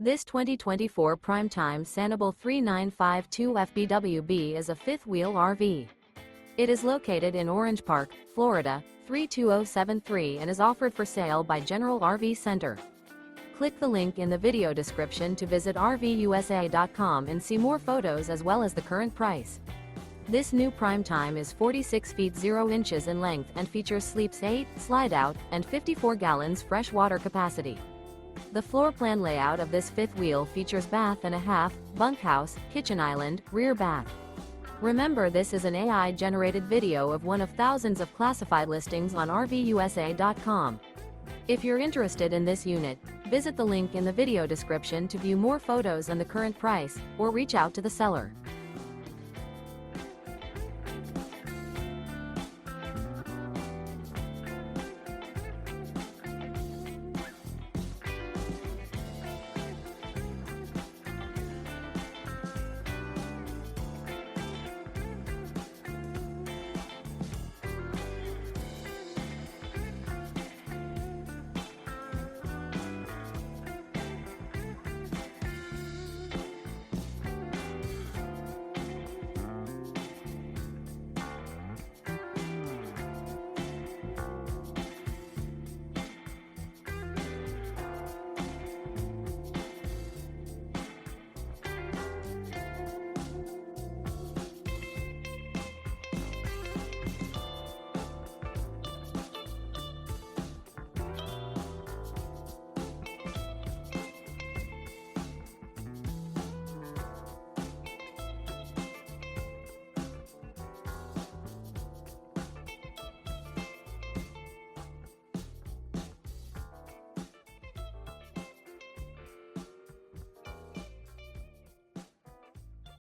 This 2024 Prime Time Sanibel 3952 FBWB is a fifth-wheel RV. It is located in Orange Park, Florida, 32073 and is offered for sale by General RV Center. Click the link in the video description to visit RVUSA.com and see more photos as well as the current price. This new Prime Time is 46 feet 0 inches in length and features sleeps 8, Slideout, and 54 gallons fresh water capacity. The floor plan layout of this fifth wheel features bath and a half, bunkhouse, kitchen island, rear bath. Remember, this is an AI-generated video of one of thousands of classified listings on RVUSA.com. If you're interested in this unit, visit the link in the video description to view more photos and the current price, or reach out to the seller.